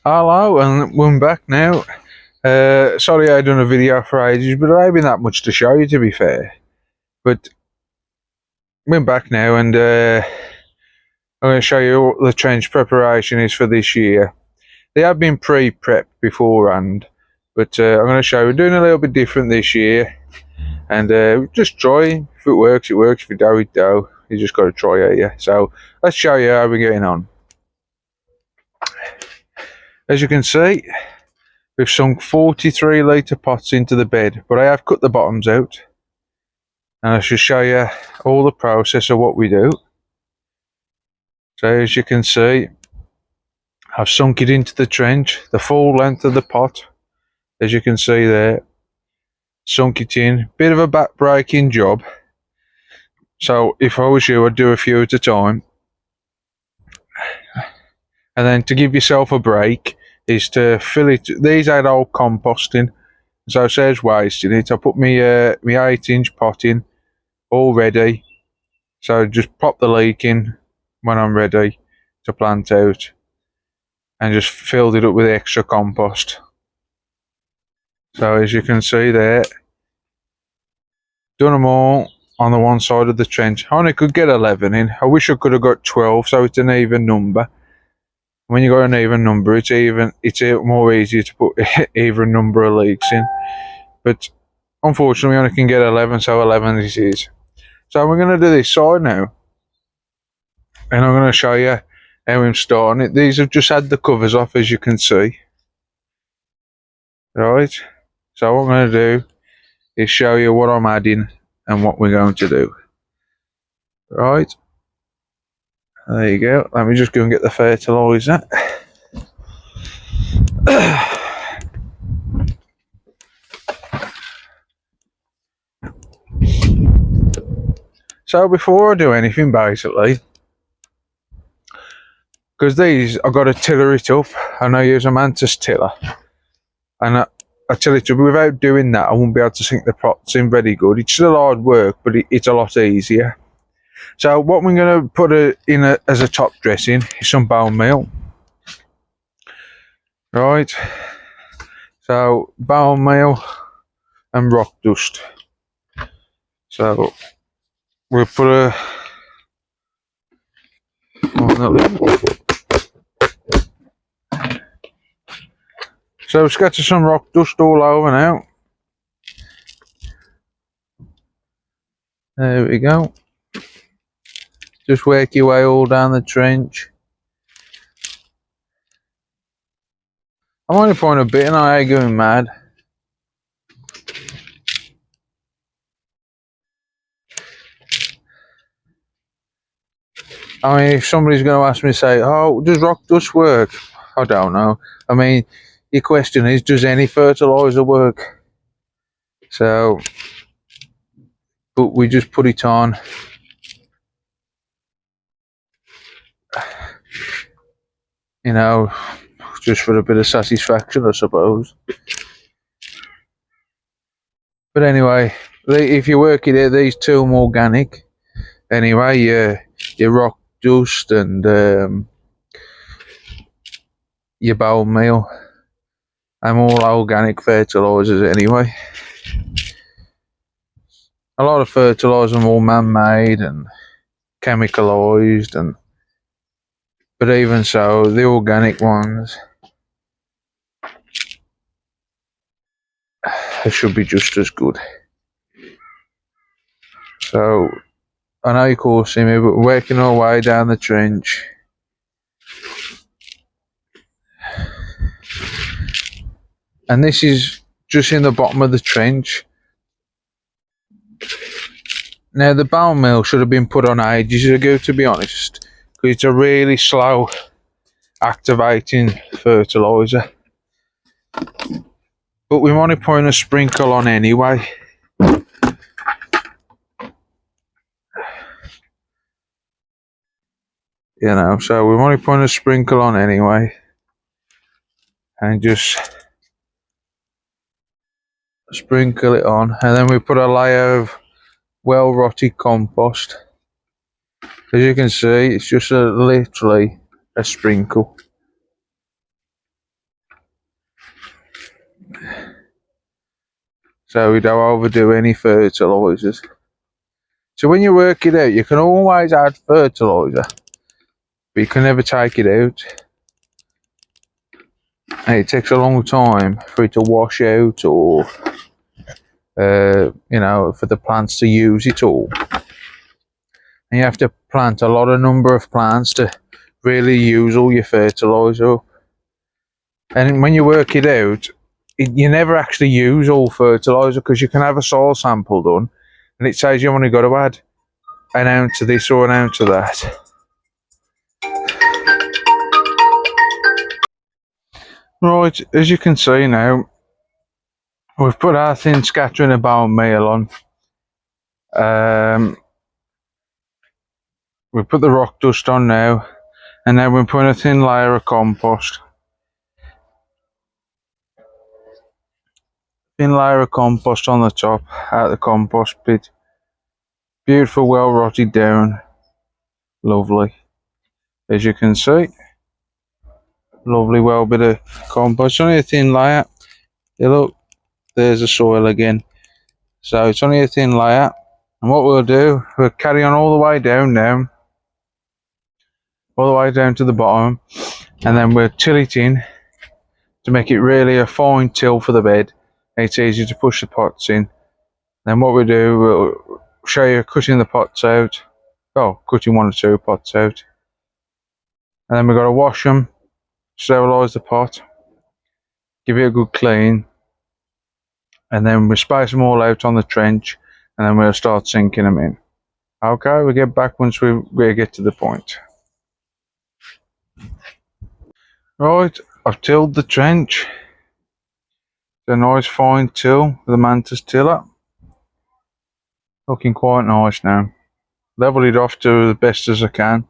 Hello, and we're back now. Sorry I done a video for ages, but I haven't that much to show you, to be fair. But we're back now, and I'm going to show you what the trench preparation is for this year. They have been pre-prepped beforehand, but I'm going to show you we're doing a little bit different this year. And just try. If it works, it works. If it don't, it don't. You just got to try it, yeah. So let's show you how we're getting on. As you can see, we've sunk 43 litre pots into the bed, but I have cut the bottoms out. And I shall show you all the process of what we do. So as you can see, I've sunk it into the trench, the full length of the pot, as you can see there. Sunk it in, bit of a back breaking job. So if I was you, I'd do a few at a time. And then to give yourself a break is to fill it. These had old composting, so it says waste in it. I put my 8-inch pot in, all ready. So just pop the leak in when I'm ready to plant out, and just filled it up with extra compost. So as you can see there, done them all on the one side of the trench. I only could get 11 in. I wish I could have got 12, so it's an even number. When you got an even number, it's more easier to put even number of leaks in. But unfortunately, we only can get 11, so 11 this is. So we're going to do this side now, and I'm going to show you how I'm starting it. These have just had the covers off, as you can see. Right, so what I'm going to do is show you what I'm adding and what we're going to do. Right, there you go. Let me just go and get the fertiliser. So before I do anything, basically, because these I've got to tiller it up, and I use a Mantis tiller, and I till it up. Without doing that, I won't be able to sink the pots in very good. It's still hard work, but it's a lot easier. So what we're going to put as a top dressing is some bone meal. Right, so bone meal and rock dust. So we'll put a so scatter some rock dust all over now. There we go. Just work your way all down the trench. I'm only pouring a bit and I ain't going mad. I mean, if somebody's going to ask me, say, oh, does rock dust work? I don't know. I mean, your question is, does any fertiliser work? So, but we just put it on. You know, just for a bit of satisfaction, I suppose. But anyway, if you work it out, these two are organic. Anyway, your rock dust and your bone meal. I'm all organic fertilisers anyway. A lot of fertilisers are all man-made and chemicalised, but even so, the organic ones, they should be just as good. So I know you can't see me, but we're working our way down the trench. And this is just in the bottom of the trench. Now the bone meal should have been put on ages ago, to be honest, because it's a really slow activating fertiliser. But we want to put a sprinkle on anyway. You know, so we want to put a sprinkle on anyway. And just sprinkle it on. And then we put a layer of well-rotted compost. As you can see, it's just literally a sprinkle. so we don't overdo any fertilisers. So when you work it out, you can always add fertiliser, but you can never take it out. And it takes a long time for it to wash out, or you know, for the plants to use it all. And you have to plant a lot of number of plants to really use all your fertiliser up. And when you work it out, you never actually use all fertiliser, because you can have a soil sample done and it says you've only got to add an ounce of this or an ounce of that. Right, as you can see now, we've put our thin scattering of bone meal on. We put the rock dust on now, and then we're putting a thin layer of compost. Thin layer of compost on the top, out the compost pit. Beautiful, well rotted down. Lovely. As you can see, lovely, well bit of compost. It's only a thin layer. Yeah, look, there's the soil again. So it's only a thin layer. And what we'll do, we'll carry on all the way down now. All the way down to the bottom. And then we'll till it in to make it really a fine till for the bed. It's easy to push the pots in. Then what we do, we'll show you cutting the pots out. Oh, cutting 1 or 2 pots out. And then we've got to wash them, sterilise the pot, give it a good clean. And then we space them all out on the trench, and then we'll start sinking them in. Okay, we'll get back once we get to the point. Right, I've tilled the trench. It's a nice fine till with a Mantis tiller. Looking quite nice now. Level it off to the best as I can.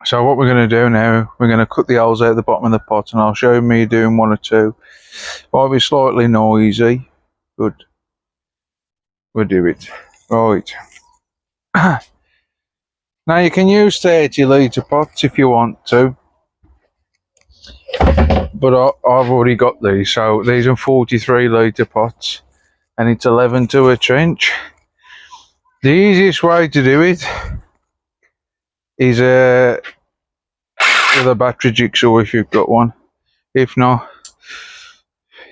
So what we're going to do now, we're going to cut the holes out the bottom of the pot, and I'll show me doing 1 or 2. Might be slightly noisy, but we'll do it. Right. Now you can use 30 litre pots if you want to, but I've already got these, so these are 43 litre pots, and it's 11 to a trench. The easiest way to do it is with a battery jigsaw if you've got one. If not,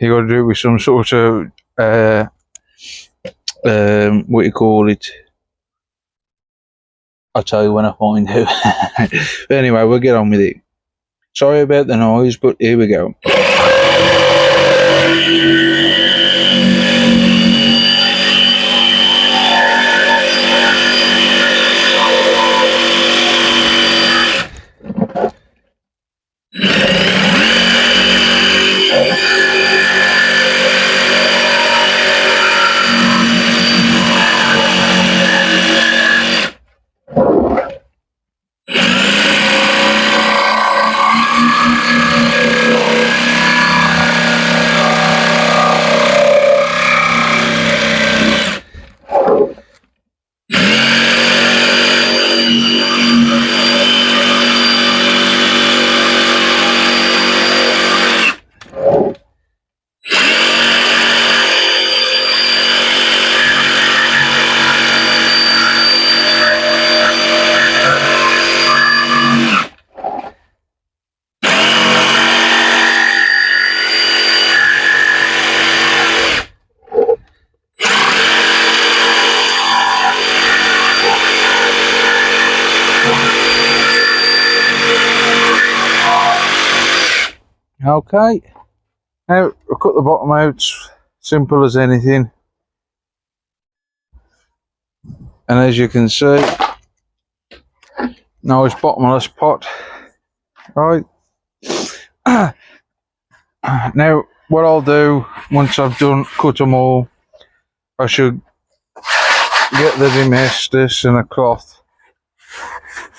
you got to do it with some sort of what you call it. I'll tell you when I find out. But anyway, we'll get on with it. Sorry about the noise, but here we go. Okay, now we'll cut the bottom out, simple as anything. And as you can see, nice bottomless pot. Right. Now what I'll do, once I've cut them all, I should get the domestos and a cloth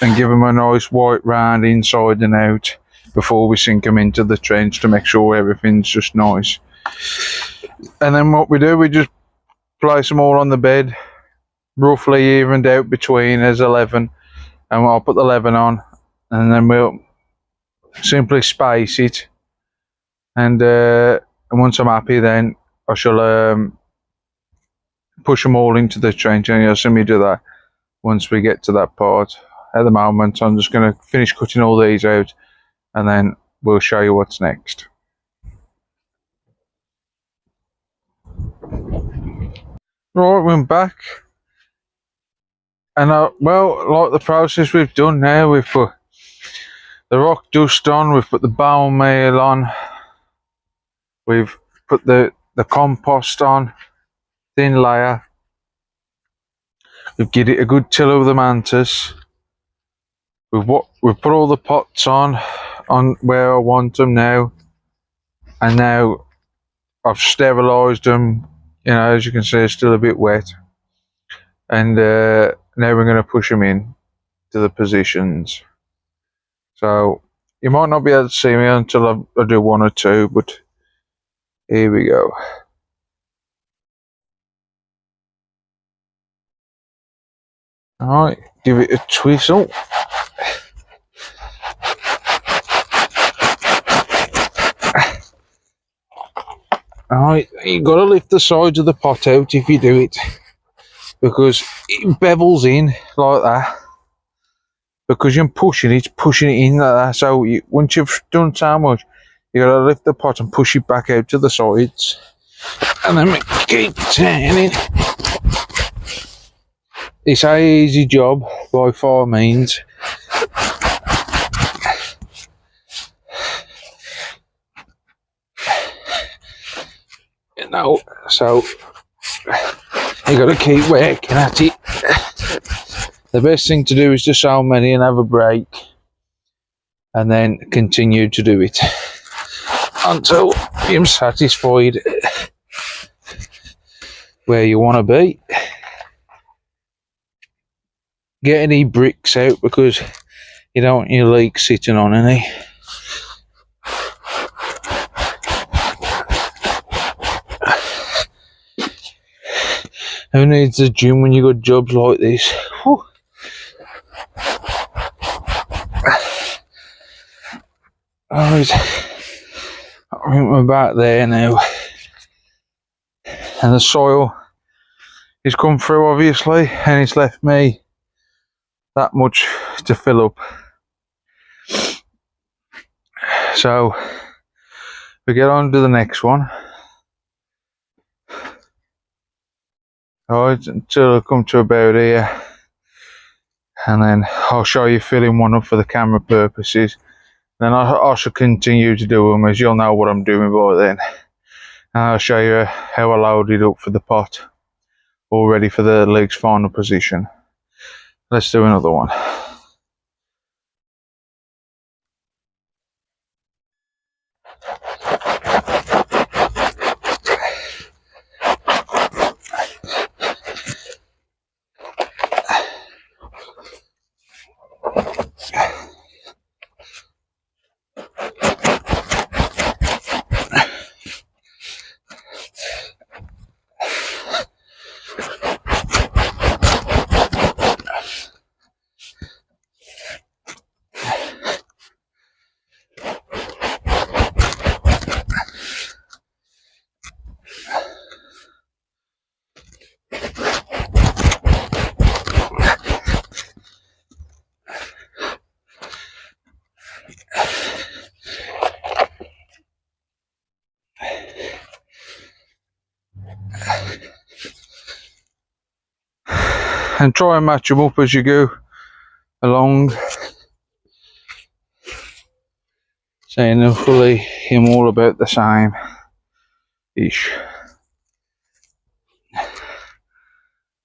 and give them a nice white round inside and out before we sink them into the trench, to make sure everything's just nice. And then what we do, we just place them all on the bed, roughly evened out between as 11, and I'll put the 11 on, and then we'll simply space it. And once I'm happy, then I shall push them all into the trench, and you'll see me do that once we get to that part. At the moment, I'm just going to finish cutting all these out, and then we'll show you what's next. Right, we're back, and well, like the process we've done now, we've put the rock dust on, we've put the bone meal on, we've put the compost on, thin layer. We've given it a good till over the mantis. We've put all the pots on where I want them now, and now I've sterilised them. You know, as you can see, it's still a bit wet, and now we're going to push them in to the positions. So you might not be able to see me until I do one or two, but here we go. Alright, give it a twistle. Alright, you've got to lift the sides of the pot out if you do it, because it bevels in like that. Because you're pushing it in like that. So once you've done so much, you got to lift the pot and push it back out to the sides, and then keep turning. It's an easy job by far means. You know, so you got to keep working at it. The best thing to do is just so many and have a break, and then continue to do it until you're satisfied where you want to be. Get any bricks out, because you don't want your leek sitting on any. Who needs a gym when you got jobs like this? Whew. Alright, I think we're back there now, and the soil has come through obviously, and it's left me that much to fill up. So we get on to the next one. Alright, until I come to about here, and then I'll show you filling one up for the camera purposes. Then I shall continue to do them, as you'll know what I'm doing by then. And I'll show you how I load it up for the pot, all ready for the leek's final position. Let's do another one. And try and match them up as you go along, saying hopefully him all about the same ish.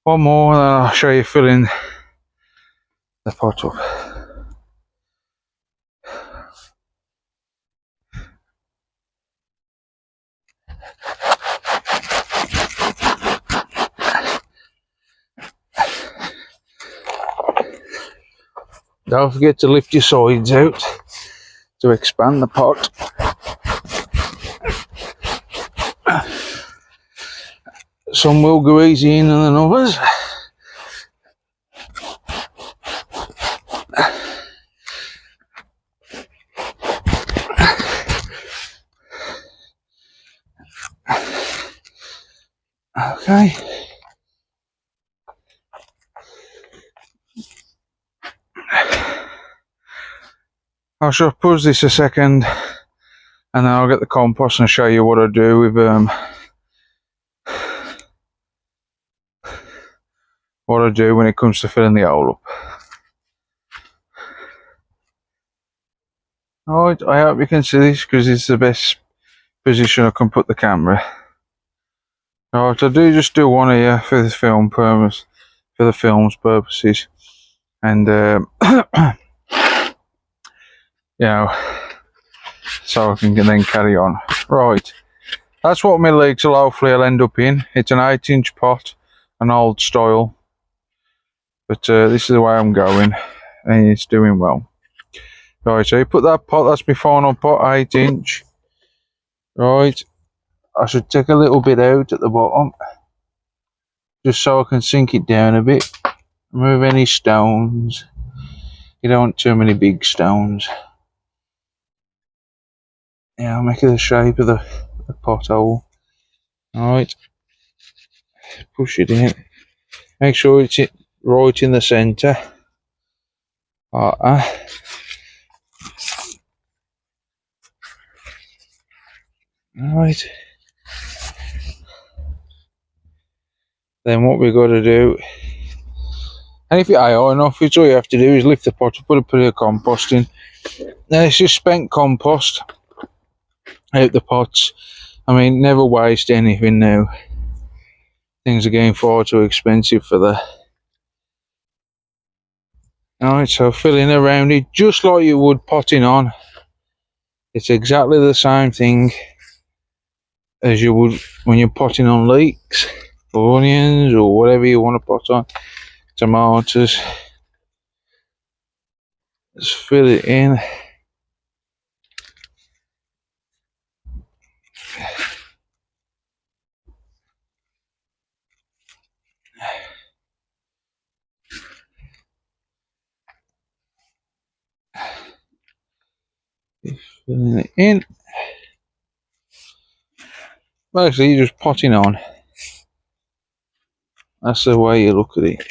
One more, and then I'll show you filling the pot up. Don't forget to lift your sides out to expand the pot. Some will go easy in than others. Okay. I shall pause this a second, and then I'll get the compost and show you what I do with what I do when it comes to filling the hole up. Alright, I hope you can see this because it's the best position I can put the camera. Alright, I do just do one here for the film purpose, for the film's purposes, and you know, so I can then carry on. Right, that's what my leeks will hopefully end up in. It's an 8-inch pot, an old style, but this is the way I'm going, and it's doing well. Right, so you put that pot, that's my final pot, 8-inch. Right, I should take a little bit out at the bottom, just so I can sink it down a bit. Remove any stones. You don't want too many big stones. Yeah, I'll make it the shape of the pothole. Alright, push it in. Make sure it's right in the centre. Like that. Alright. Then what we've got to do, and if you're high enough, it's all you have to do is lift the pot up, put a bit of compost in. Now it's just spent compost out the pots. I mean, never waste anything now. Things are getting far too expensive for that. Alright, so filling around it just like you would potting on. It's exactly the same thing as you would when you're potting on leeks or onions or whatever you want to pot on. Tomatoes. Just fill it in. Filling it in. Basically, you're just potting on. That's the way you look at it.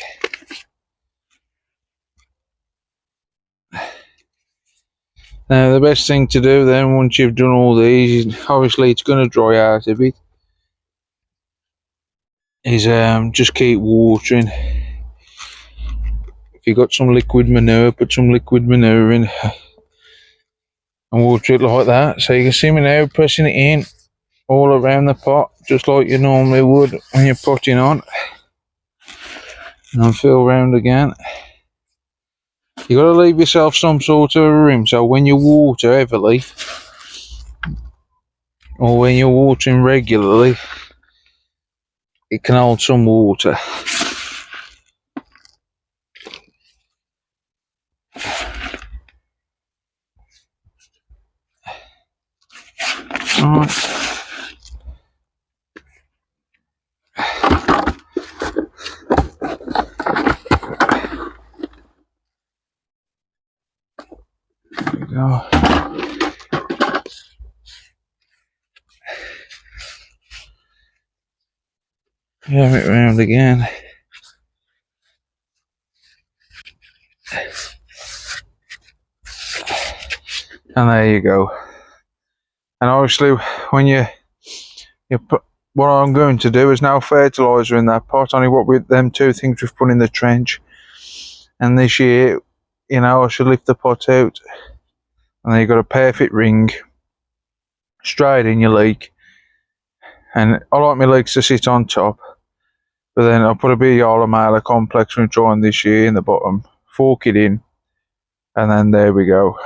Now, the best thing to do then, once you've done all these, obviously it's going to dry out a bit, is just keep watering. If you've got some liquid manure, put some liquid manure in and water it like that. So you can see me now pressing it in all around the pot, just like you normally would when you're potting on. And I'll fill round again. You got to leave yourself some sort of room, so when you water heavily, or when you're watering regularly, it can hold some water. Alright. There we go. Jam it round again. And there you go. And obviously when you put, what I'm going to do is now fertiliser in that pot, only what with them two things we've put in the trench. And this year, you know, I should lift the pot out, and then you've got a perfect ring straight in your leek. And I like my leeks to sit on top, but then I'll put a bit of Yara Mailer complex when trying this year in the bottom, fork it in, and then there we go.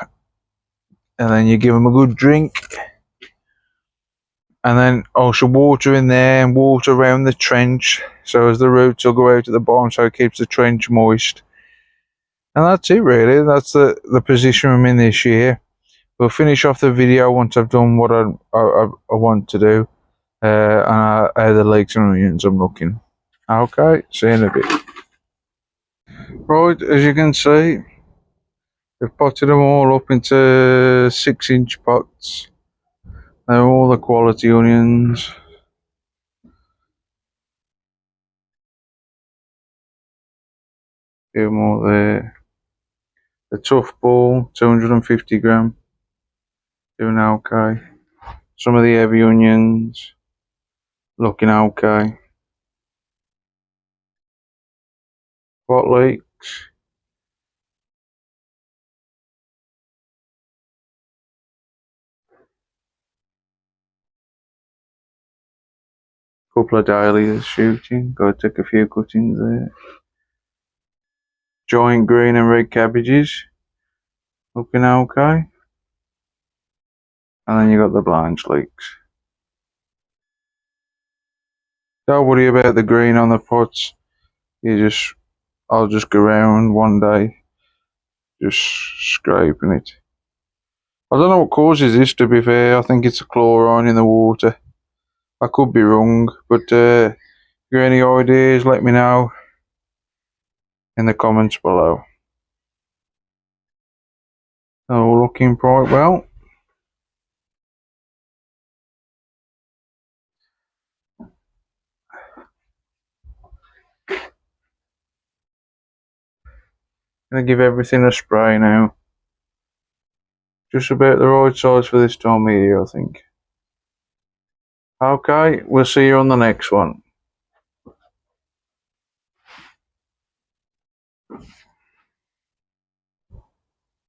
And then you give them a good drink, and then I should water in there and water around the trench, so as the roots will go out at the bottom, so it keeps the trench moist. And that's it really. That's the position I'm in this year. We'll finish off the video once I've done what I want to do, and how the leeks and onions I'm looking. Okay, see you in a bit. Right, as you can see, we've potted them all up into 6-inch pots. They're all the quality onions. few more there. The Tough Ball, 250 gram, doing okay. Some of the heavy onions, looking okay. Pot leeks, couple of dailies shooting, gotta take a few cuttings there. Giant green and red cabbages, looking okay. And then you got the blanch leeks. Don't worry about the green on the pots. I'll just go around one day, just scraping it. I don't know what causes this, to be fair. I think it's a chlorine in the water. I could be wrong, but if you have any ideas, let me know in the comments below. Oh, looking quite well. Gonna give everything a spray now. Just about the right size for this time of year, I think. Okay, we'll see you on the next one.